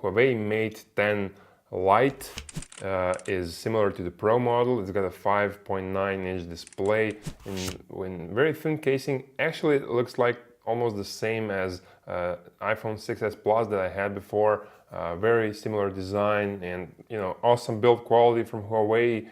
Huawei Mate 10 Lite is similar to the Pro model. It's got a 5.9-inch display in very thin casing. Actually, it looks like almost the same as iPhone 6s Plus that I had before. Very similar design and awesome build quality from Huawei.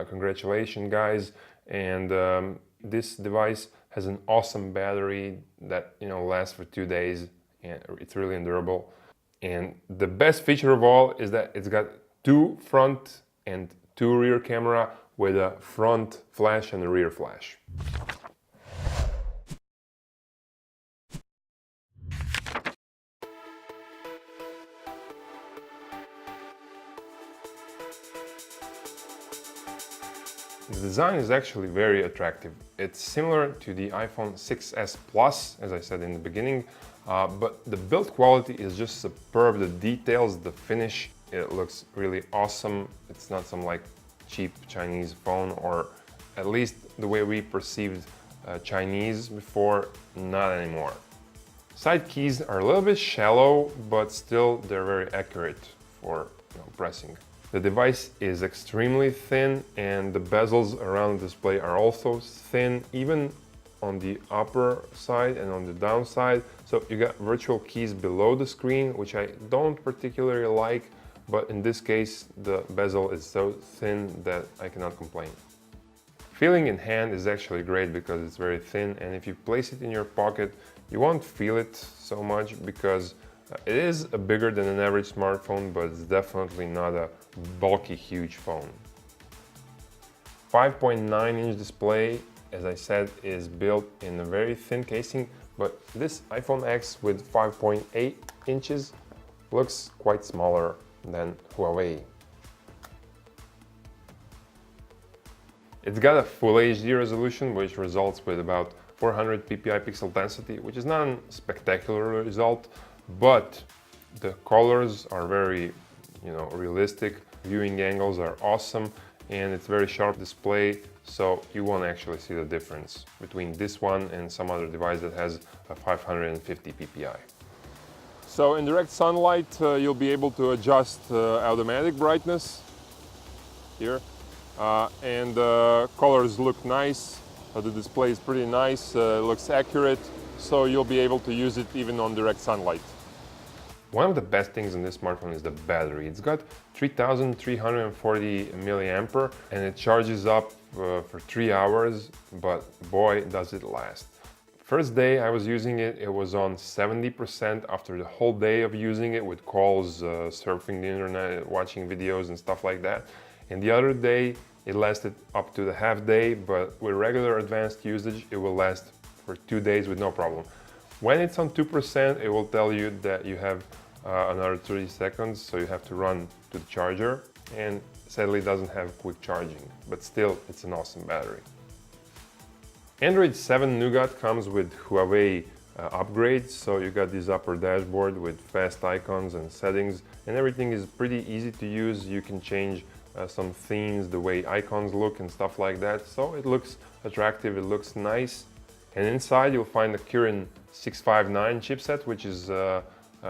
Congratulations, guys! And this device has an awesome battery that lasts for 2 days, and it's really durable. And the best feature of all is that it's got 2 front and 2 rear camera with a front flash and a rear flash. The design is actually very attractive. It's similar to the iPhone 6s Plus, as I said in the beginning, but the build quality is just superb. The details, the finish, it looks really awesome. It's not some like cheap Chinese phone, or at least the way we perceived Chinese before, not anymore. Side keys are a little bit shallow, but still they're very accurate for pressing. The device is extremely thin, and the bezels around the display are also thin, even on the upper side and on the downside. So you got virtual keys below the screen, which I don't particularly like, but in this case the bezel is so thin that I cannot complain. Feeling in hand is actually great because it's very thin, and if you place it in your pocket you won't feel it so much because it is a bigger than an average smartphone, but it's definitely not a bulky, huge phone. 5.9-inch display, as I said, is built in a very thin casing, but this iPhone X with 5.8 inches looks quite smaller than Huawei. It's got a Full HD resolution, which results with about 400 ppi pixel density, which is not a spectacular result, but the colors are very, realistic. Viewing angles are awesome, and it's very sharp display, so you won't actually see the difference between this one and some other device that has a 550 ppi. So in direct sunlight, you'll be able to adjust automatic brightness here, and colors look nice. The display is pretty nice, looks accurate, so you'll be able to use it even on direct sunlight. One of the best things in this smartphone is the battery. It's got 3340 milliampere and it charges up for 3 hours, but boy does it last. First day I was using it, it was on 70% after the whole day of using it with calls, surfing the internet, watching videos and stuff like that. And the other day it lasted up to the half day, but with regular advanced usage it will last for 2 days with no problem. When it's on 2%, it will tell you that you have another 30 seconds, so you have to run to the charger, and sadly it doesn't have quick charging, but still it's an awesome battery. Android 7 Nougat comes with Huawei upgrades, so you got this upper dashboard with fast icons and settings, and everything is pretty easy to use. You can change some themes, the way icons look and stuff like that, so it looks attractive, it looks nice. And inside you'll find the Kirin 659 chipset, which is a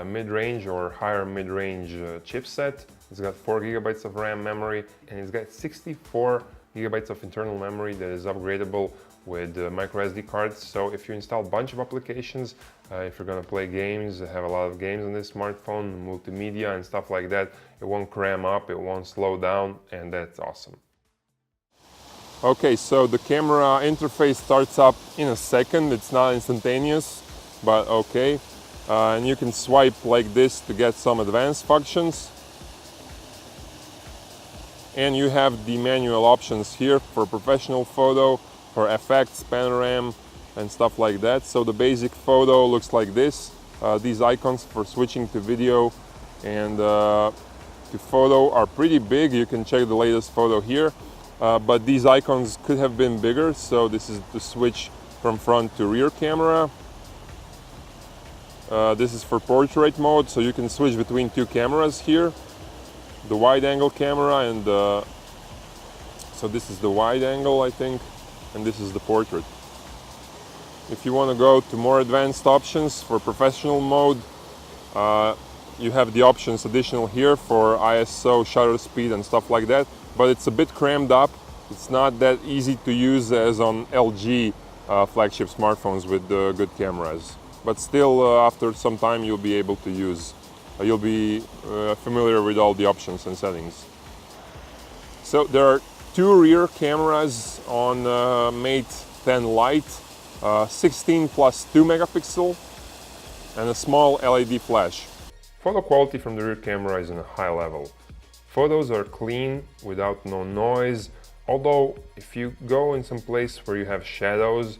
mid-range or higher mid-range chipset. It's got 4 GB of RAM memory, and it's got 64 GB of internal memory that is upgradable with micro SD cards. So if you install a bunch of applications, if you're gonna play games, have a lot of games on this smartphone, multimedia and stuff like that, it won't cram up, it won't slow down, and that's awesome. Okay, so the camera interface starts up in a second. It's not instantaneous, but okay. And you can swipe like this to get some advanced functions. And you have the manual options here for professional photo, for effects, panorama, and stuff like that. So the basic photo looks like this. These icons for switching to video and to photo are pretty big. You can check the latest photo here. But these icons could have been bigger, so this is to switch from front to rear camera. This is for portrait mode, so you can switch between 2 cameras here. The wide angle camera and so this is the wide angle, I think, and this is the portrait. If you want to go to more advanced options for professional mode, you have the options additional here for ISO, shutter speed and stuff like that, but it's a bit crammed up. It's not that easy to use as on LG flagship smartphones with good cameras. But still, after some time, you'll be able to use. You'll be familiar with all the options and settings. So there are two rear cameras on Mate 10 Lite, 16 plus 2 megapixel, and a small LED flash. Photo quality from the rear camera is on a high level. Photos are clean, without no noise, although if you go in some place where you have shadows,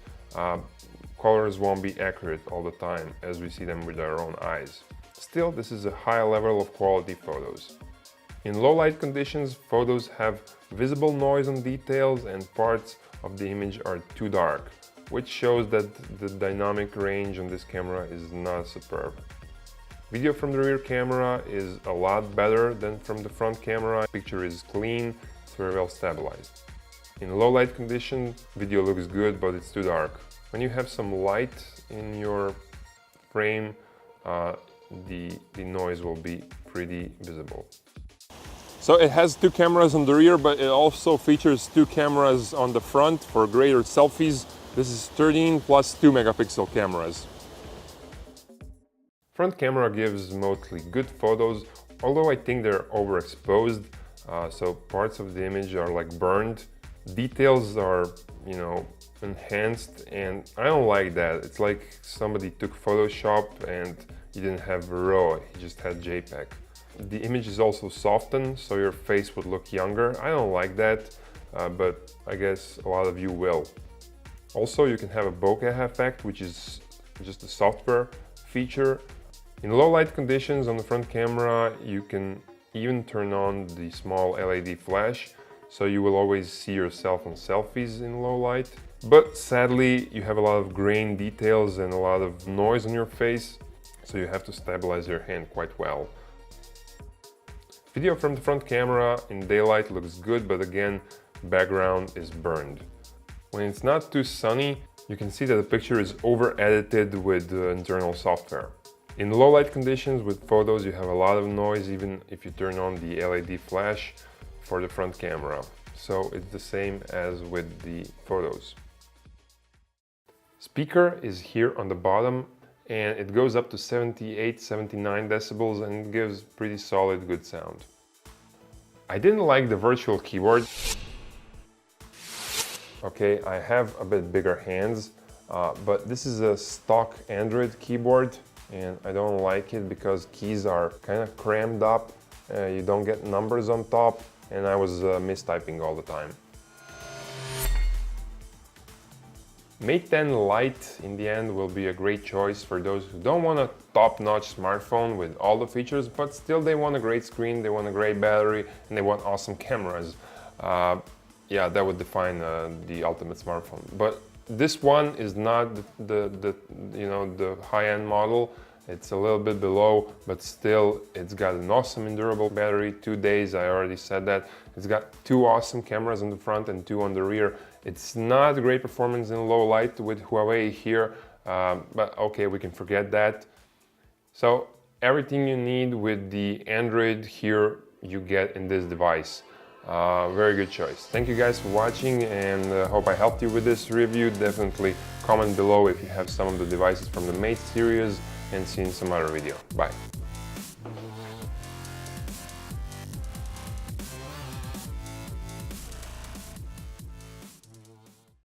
colors won't be accurate all the time, as we see them with our own eyes. Still, this is a high level of quality photos. In low light conditions, photos have visible noise on details and parts of the image are too dark, which shows that the dynamic range on this camera is not superb. Video from the rear camera is a lot better than from the front camera. The picture is clean, it's very well stabilized. In low light conditions, video looks good, but it's too dark. When you have some light in your frame, the noise will be pretty visible. So it has two cameras on the rear, but it also features two cameras on the front for greater selfies. This is 13 plus 2 megapixel cameras. Front camera gives mostly good photos, although I think they're overexposed, so parts of the image are like burned. Details are, enhanced, and I don't like that. It's like somebody took Photoshop and you didn't have RAW, you just had JPEG. The image is also softened, so your face would look younger. I don't like that, but I guess a lot of you will. Also, you can have a bokeh effect, which is just a software feature. In low light conditions on the front camera, you can even turn on the small LED flash, so you will always see yourself on selfies in low light. But sadly, you have a lot of grain details and a lot of noise on your face, so you have to stabilize your hand quite well. Video from the front camera in daylight looks good, but again, background is burned. When it's not too sunny, you can see that the picture is over-edited with internal software. In low light conditions with photos, you have a lot of noise, even if you turn on the LED flash for the front camera. So it's the same as with the photos. Speaker is here on the bottom, and it goes up to 78-79 decibels and it gives pretty solid, good sound. I didn't like the virtual keyboard. Okay, I have a bit bigger hands, but this is a stock Android keyboard and I don't like it because keys are kind of crammed up, you don't get numbers on top, and I was mistyping all the time. Mate 10 Lite in the end will be a great choice for those who don't want a top-notch smartphone with all the features, but still they want a great screen, they want a great battery, and they want awesome cameras. Yeah, that would define the ultimate smartphone. But this one is not the high-end model. It's a little bit below, but still it's got an awesome and durable battery, 2 days, I already said that. It's got two awesome cameras on the front and two on the rear. It's not great performance in low light with Huawei here, but okay, we can forget that. So everything you need with the Android here, you get in this device. Very good choice. Thank you guys for watching, and hope I helped you with this review. Definitely comment below if you have some of the devices from the Mate series and see you in some other video. Bye.